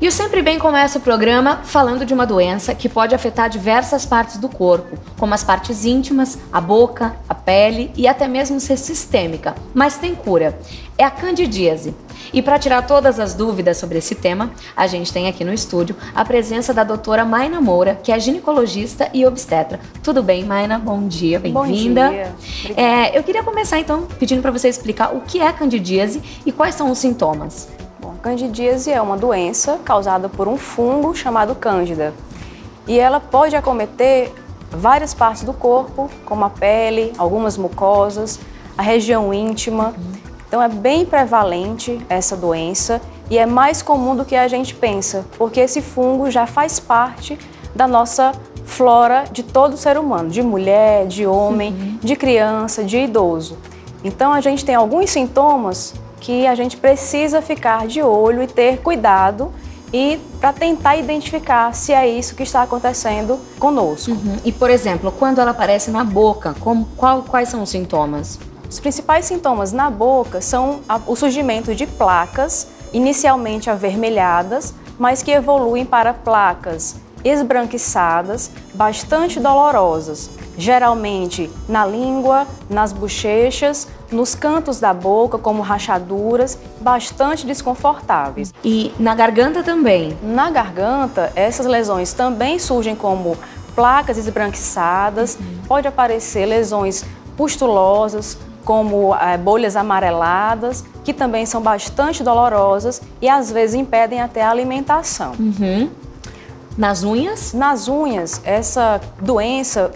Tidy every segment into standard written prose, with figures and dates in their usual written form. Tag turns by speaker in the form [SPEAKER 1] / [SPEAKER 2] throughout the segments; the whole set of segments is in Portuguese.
[SPEAKER 1] E o Sempre Bem começa o programa falando de uma doença que pode afetar diversas partes do corpo, como as partes íntimas, a boca, a pele e até mesmo ser sistêmica, mas tem cura. É a candidíase. E para tirar todas as dúvidas sobre esse tema, a gente tem aqui no estúdio a presença da doutora Mayna Moura, que é ginecologista e obstetra. Tudo bem, Mayna? Bom dia, bem-vinda.
[SPEAKER 2] Bom dia.
[SPEAKER 1] Eu queria começar então pedindo para você explicar o que é a candidíase e quais são os sintomas.
[SPEAKER 2] Candidíase é uma doença causada por um fungo chamado Cândida. E ela pode acometer várias partes do corpo, como a pele, algumas mucosas, a região íntima. Então é bem prevalente essa doença e é mais comum do que a gente pensa, porque esse fungo já faz parte da nossa flora de todo ser humano, de mulher, de homem, de criança, de idoso. Então a gente tem alguns sintomas que a gente precisa ficar de olho e ter cuidado e para tentar identificar se é isso que está acontecendo conosco.
[SPEAKER 1] E, por exemplo, quando ela aparece na boca, quais são os sintomas?
[SPEAKER 2] Os principais sintomas na boca são o surgimento de placas, inicialmente avermelhadas, mas que evoluem para placas esbranquiçadas, bastante dolorosas, geralmente na língua, nas bochechas, nos cantos da boca, como rachaduras, bastante desconfortáveis.
[SPEAKER 1] E na garganta também?
[SPEAKER 2] Na garganta, essas lesões também surgem como placas esbranquiçadas, pode aparecer lesões pustulosas, como bolhas amareladas, que também são bastante dolorosas e às vezes impedem até a alimentação.
[SPEAKER 1] Nas unhas?
[SPEAKER 2] Nas unhas, essa doença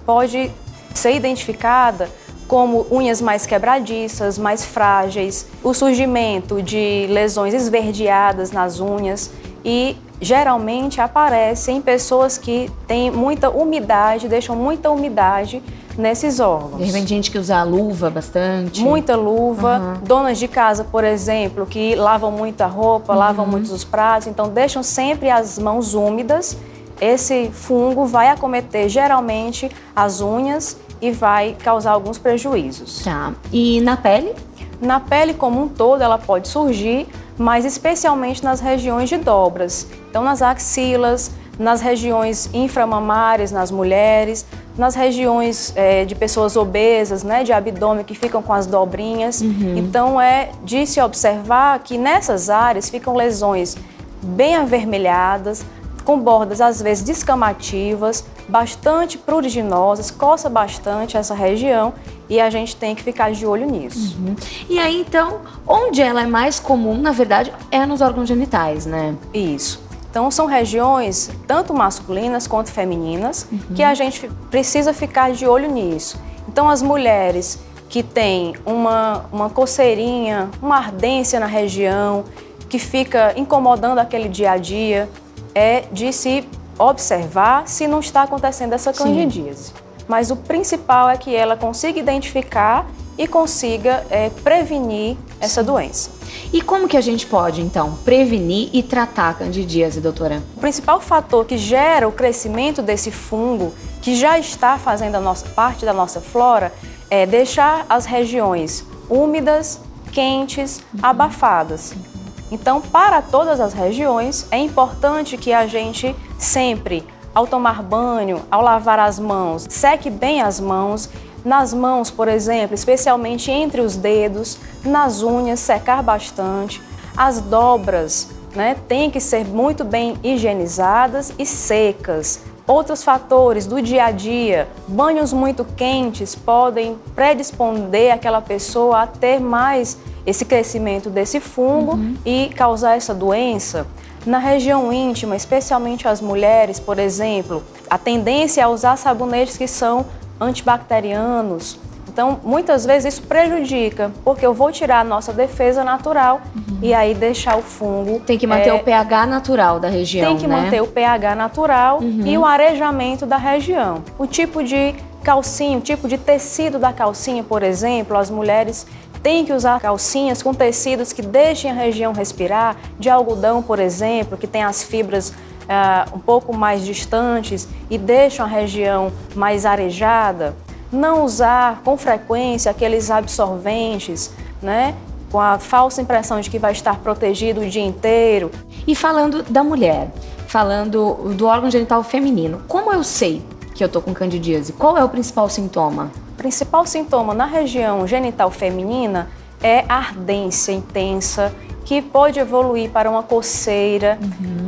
[SPEAKER 2] pode ser identificada como unhas mais quebradiças, mais frágeis, o surgimento de lesões esverdeadas nas unhas e geralmente aparece em pessoas que têm muita umidade, deixam muita umidade nesses órgãos.
[SPEAKER 1] De repente, gente que usa luva bastante.
[SPEAKER 2] Muita luva. Donas de casa, por exemplo, que lavam muita roupa, lavam muitos os pratos, então deixam sempre as mãos úmidas. Esse fungo vai acometer geralmente as unhas e vai causar alguns prejuízos.
[SPEAKER 1] Tá. E na pele?
[SPEAKER 2] Na pele como um todo ela pode surgir, mas especialmente nas regiões de dobras. Então nas axilas, nas regiões inframamárias nas mulheres, nas regiões de pessoas obesas, né, de abdômen que ficam com as dobrinhas. Então é de se observar que nessas áreas ficam lesões bem avermelhadas, com bordas às vezes descamativas, bastante pruriginosas, coça bastante essa região e a gente tem que ficar de olho nisso.
[SPEAKER 1] E aí então, onde ela é mais comum, na verdade, é nos órgãos genitais, né?
[SPEAKER 2] Isso. Então são regiões tanto masculinas quanto femininas que a gente precisa ficar de olho nisso. Então as mulheres que têm uma coceirinha, uma ardência na região, que fica incomodando aquele dia a dia, é de se observar se não está acontecendo essa candidíase. Mas o principal é que ela consiga identificar e consiga prevenir essa doença.
[SPEAKER 1] E como que a gente pode, então, prevenir e tratar a candidíase, doutora?
[SPEAKER 2] O principal fator que gera o crescimento desse fungo, que já está fazendo parte da nossa flora, é deixar as regiões úmidas, quentes, abafadas. Então, para todas as regiões, é importante que a gente sempre, ao tomar banho, ao lavar as mãos, seque bem as mãos. Nas mãos, por exemplo, especialmente entre os dedos, nas unhas, secar bastante. As dobras, né, têm que ser muito bem higienizadas e secas. Outros fatores do dia a dia, banhos muito quentes podem predisponder aquela pessoa a ter mais esse crescimento desse fungo e causar essa doença. Na região íntima, especialmente as mulheres, por exemplo, a tendência é a usar sabonetes que são antibacterianos. Então, muitas vezes isso prejudica, porque eu vou tirar a nossa defesa natural e aí deixar o fungo...
[SPEAKER 1] Tem que manter o pH natural da região,
[SPEAKER 2] Tem que manter o pH natural e o arejamento da região. O tipo de calcinha, o tipo de tecido da calcinha, por exemplo, as mulheres têm que usar calcinhas com tecidos que deixem a região respirar, de algodão, por exemplo, que tem as fibras um pouco mais distantes e deixam a região mais arejada. Não usar com frequência aqueles absorventes, né, com a falsa impressão de que vai estar protegido o dia inteiro.
[SPEAKER 1] E falando da mulher, falando do órgão genital feminino, como eu sei que eu tô com candidíase? Qual é o principal sintoma?
[SPEAKER 2] O principal sintoma na região genital feminina é a ardência intensa, que pode evoluir para uma coceira,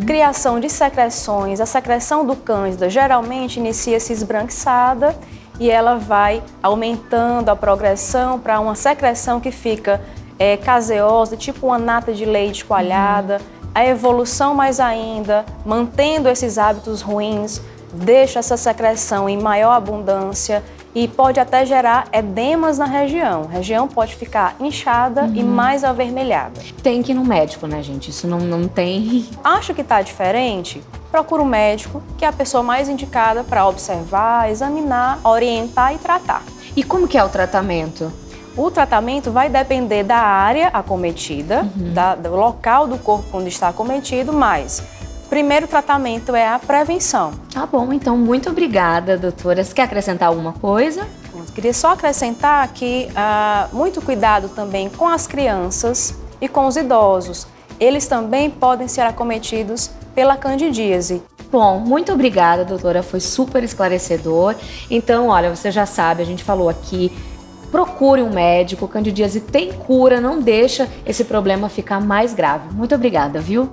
[SPEAKER 2] criação de secreções. A secreção do cândida geralmente inicia-se esbranquiçada e ela vai aumentando a progressão para uma secreção que fica caseosa, tipo uma nata de leite coalhada. A evolução mais ainda, mantendo esses hábitos ruins, deixa essa secreção em maior abundância e pode até gerar edemas na região. A região pode ficar inchada e mais avermelhada.
[SPEAKER 1] Tem que ir no médico, né, gente? Isso não tem...
[SPEAKER 2] Acha que está diferente? Procura um médico, que é a pessoa mais indicada para observar, examinar, orientar e tratar.
[SPEAKER 1] E como que é o tratamento?
[SPEAKER 2] O tratamento vai depender da área acometida, do local do corpo onde está acometido, mas o primeiro tratamento é a prevenção.
[SPEAKER 1] Tá bom, então muito obrigada, doutora. Você quer acrescentar alguma coisa?
[SPEAKER 2] Eu queria só acrescentar que muito cuidado também com as crianças e com os idosos. Eles também podem ser acometidos pela candidíase.
[SPEAKER 1] Bom, muito obrigada, doutora. Foi super esclarecedor. Então, olha, você já sabe, a gente falou aqui, procure um médico, candidíase tem cura, não deixa esse problema ficar mais grave. Muito obrigada, viu?